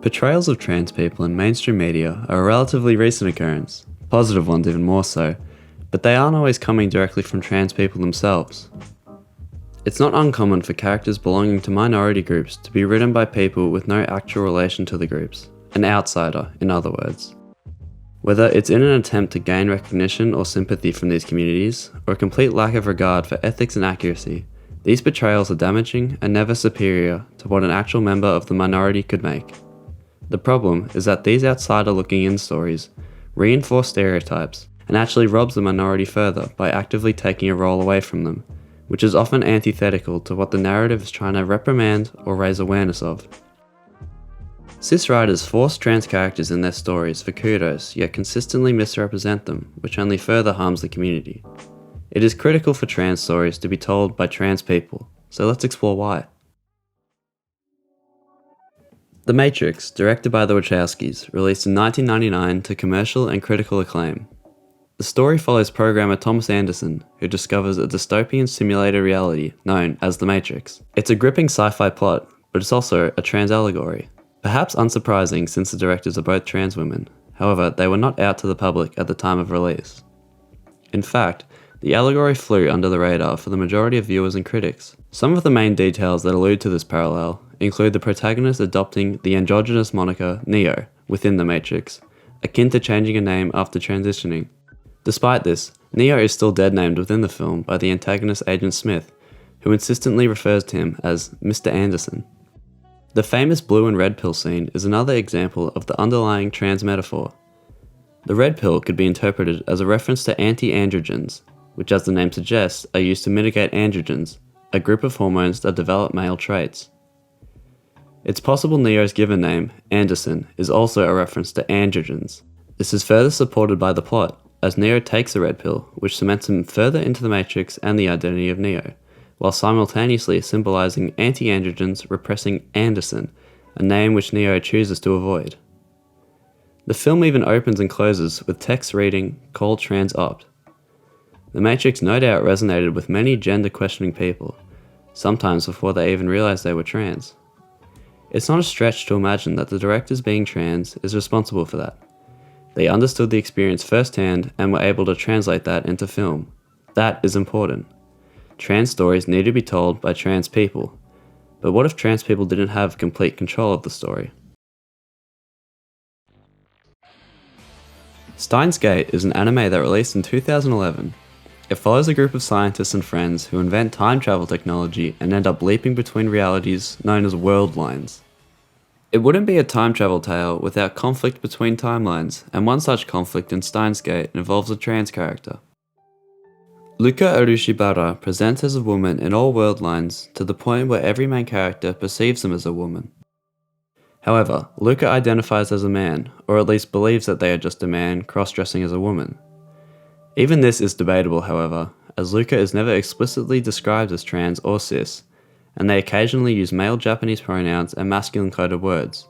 Portrayals of trans people in mainstream media are a relatively recent occurrence, positive ones even more so, but they aren't always coming directly from trans people themselves. It's not uncommon for characters belonging to minority groups to be written by people with no actual relation to the groups, an outsider, in other words. Whether it's in an attempt to gain recognition or sympathy from these communities, or a complete lack of regard for ethics and accuracy, these portrayals are damaging and never superior to what an actual member of the minority could make. The problem is that these outsider-looking-in stories reinforce stereotypes and actually robs the minority further by actively taking a role away from them, which is often antithetical to what the narrative is trying to reprimand or raise awareness of. Cis writers force trans characters in their stories for kudos, yet consistently misrepresent them, which only further harms the community. It is critical for trans stories to be told by trans people, so let's explore why. The Matrix, directed by the Wachowskis, released in 1999 to commercial and critical acclaim. The story follows programmer Thomas Anderson, who discovers a dystopian simulated reality known as the Matrix. It's a gripping sci-fi plot, but it's also a trans allegory. Perhaps unsurprising since the directors are both trans women, however they were not out to the public at the time of release. In fact, the allegory flew under the radar for the majority of viewers and critics. Some of the main details that allude to this parallel include the protagonist adopting the androgynous moniker Neo within the Matrix, akin to changing a name after transitioning. Despite this, Neo is still dead-named within the film by the antagonist Agent Smith, who insistently refers to him as Mr. Anderson. The famous blue and red pill scene is another example of the underlying trans metaphor. The red pill could be interpreted as a reference to anti-androgens, which as the name suggests are used to mitigate androgens, a group of hormones that develop male traits. It's possible Neo's given name, Anderson, is also a reference to androgens. This is further supported by the plot, as Neo takes the red pill, which cements him further into the Matrix and the identity of Neo, while simultaneously symbolizing anti-androgens repressing Anderson, a name which Neo chooses to avoid. The film even opens and closes with text reading, "Call trans opt." The Matrix no doubt resonated with many gender-questioning people, sometimes before they even realized they were trans. It's not a stretch to imagine that the directors being trans is responsible for that. They understood the experience firsthand and were able to translate that into film. That is important. Trans stories need to be told by trans people. But what if trans people didn't have complete control of the story? Steins Gate is an anime that released in 2011. It follows a group of scientists and friends who invent time travel technology and end up leaping between realities known as world lines. It wouldn't be a time travel tale without conflict between timelines, and one such conflict in Steins Gate involves a trans character. Luca Arushibara presents as a woman in all world lines to the point where every main character perceives him as a woman. However, Luca identifies as a man, or at least believes that they are just a man cross-dressing as a woman. Even this is debatable, however, as Luca is never explicitly described as trans or cis, and they occasionally use male Japanese pronouns and masculine coded words.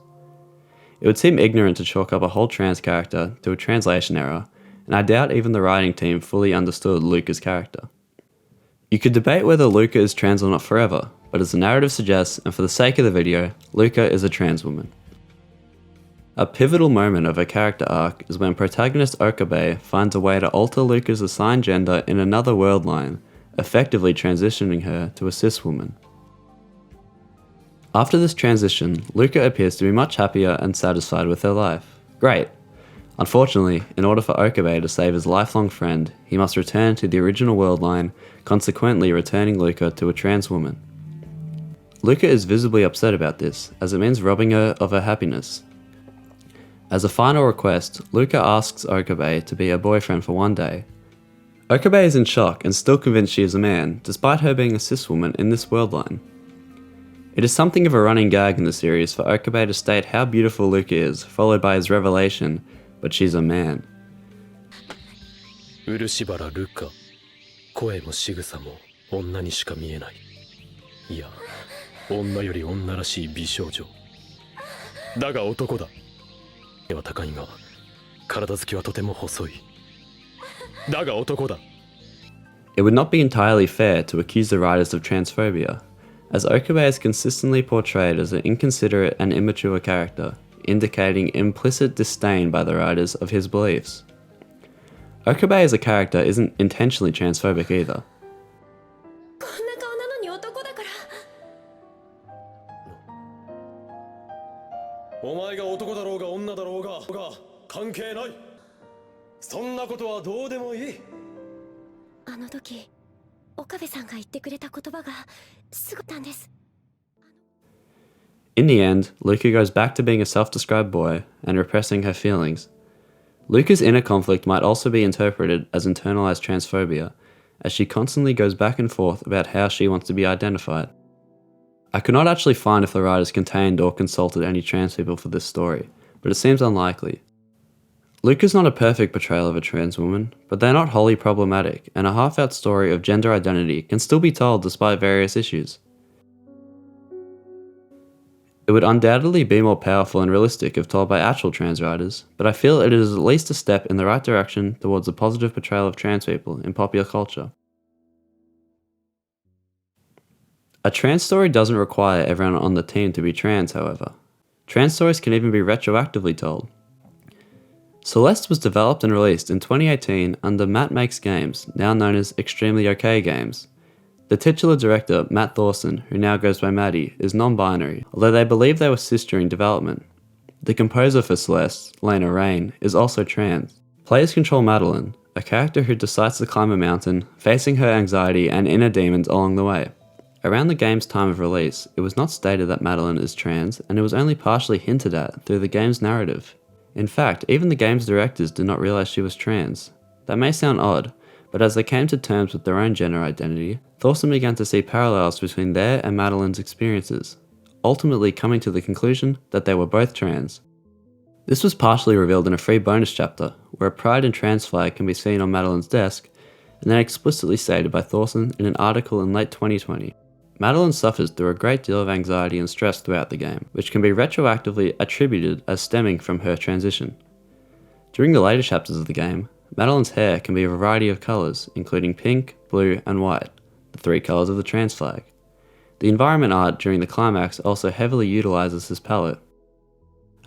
It would seem ignorant to chalk up a whole trans character to a translation error, and I doubt even the writing team fully understood Luca's character. You could debate whether Luca is trans or not forever, but as the narrative suggests, and for the sake of the video, Luca is a trans woman. A pivotal moment of her character arc is when protagonist Okabe finds a way to alter Luca's assigned gender in another world line, effectively transitioning her to a cis woman. After this transition, Luca appears to be much happier and satisfied with her life. Great! Unfortunately, in order for Okabe to save his lifelong friend, he must return to the original world line, consequently returning Luca to a trans woman. Luca is visibly upset about this, as it means robbing her of her happiness. As a final request, Luca asks Okabe to be her boyfriend for one day. Okabe is in shock and still convinced she is a man, despite her being a cis woman in this world line. It is something of a running gag in the series for Okabe to state how beautiful Luca is, followed by his revelation, but she's a man. 漆原ルカ、声も仕草も女にしか見えない。いや、女より女らしい美少女。だが男だ。背は高いが、体つきはとても細い。だが男だ。It would not be entirely fair to accuse the writers of transphobia, as Okabe is consistently portrayed as an inconsiderate and immature character, indicating implicit disdain by the writers of his beliefs. Okabe as a character isn't intentionally transphobic either. こんな顔なのに男だから。お前が男だろうが女だろうが関係ない。そんなことはどうでもいい。あの時、岡部さんが言ってくれた言葉がすごかったんです。 In the end, Luca goes back to being a self-described boy and repressing her feelings. Luca's inner conflict might also be interpreted as internalized transphobia, as she constantly goes back and forth about how she wants to be identified. I could not actually find if the writers contained or consulted any trans people for this story, but it seems unlikely. Luca's not a perfect portrayal of a trans woman, but they're not wholly problematic, and a half-out story of gender identity can still be told despite various issues. It would undoubtedly be more powerful and realistic if told by actual trans writers, but I feel it is at least a step in the right direction towards a positive portrayal of trans people in popular culture. A trans story doesn't require everyone on the team to be trans, however. Trans stories can even be retroactively told. Celeste was developed and released in 2018 under Matt Makes Games, now known as Extremely OK Games. The titular director, Matt Thorson, who now goes by Maddie, is non-binary, although they believe they were cis during development. The composer for Celeste, Lena Raine, is also trans. Players control Madeline, a character who decides to climb a mountain, facing her anxiety and inner demons along the way. Around the game's time of release, it was not stated that Madeline is trans, and it was only partially hinted at through the game's narrative. In fact, even the game's directors did not realize she was trans. That may sound odd, but as they came to terms with their own gender identity, Thorson began to see parallels between their and Madeline's experiences, ultimately coming to the conclusion that they were both trans. This was partially revealed in a free bonus chapter, where a pride and trans flag can be seen on Madeline's desk, and then explicitly stated by Thorson in an article in late 2020. Madeline suffers through a great deal of anxiety and stress throughout the game, which can be retroactively attributed as stemming from her transition. During the later chapters of the game, Madeline's hair can be a variety of colours, including pink, blue and white, the three colours of the trans flag. The environment art during the climax also heavily utilises this palette.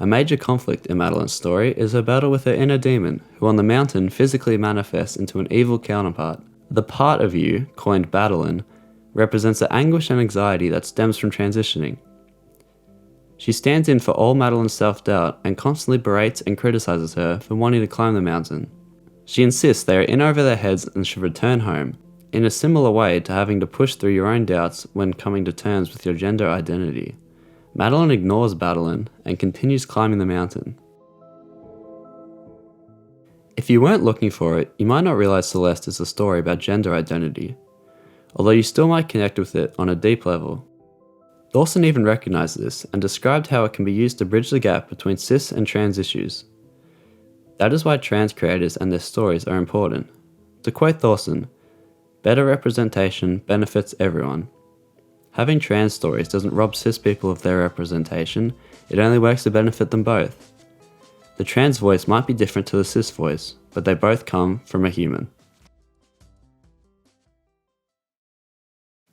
A major conflict in Madeline's story is her battle with her inner demon, who on the mountain physically manifests into an evil counterpart. The part of you, coined Madeline, represents the anguish and anxiety that stems from transitioning. She stands in for all Madeline's self-doubt and constantly berates and criticises her for wanting to climb the mountain. She insists they are in over their heads and should return home, in a similar way to having to push through your own doubts when coming to terms with your gender identity. Madeline ignores Madeline and continues climbing the mountain. If you weren't looking for it, you might not realise Celeste is a story about gender identity, although you still might connect with it on a deep level. Thorson even recognised this and described how it can be used to bridge the gap between cis and trans issues. That is why trans creators and their stories are important. To quote Thorson, "Better representation benefits everyone." Having trans stories doesn't rob cis people of their representation, it only works to benefit them both. The trans voice might be different to the cis voice, but they both come from a human.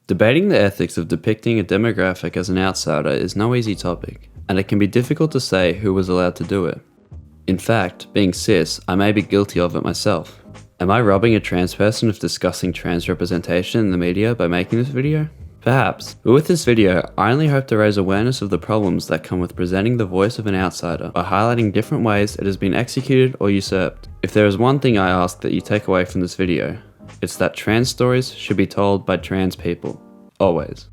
Debating the ethics of depicting a demographic as an outsider is no easy topic, and it can be difficult to say who was allowed to do it. In fact, being cis, I may be guilty of it myself. Am I robbing a trans person of discussing trans representation in the media by making this video? Perhaps, but with this video, I only hope to raise awareness of the problems that come with presenting the voice of an outsider by highlighting different ways it has been executed or usurped. If there is one thing I ask that you take away from this video, it's that trans stories should be told by trans people. Always.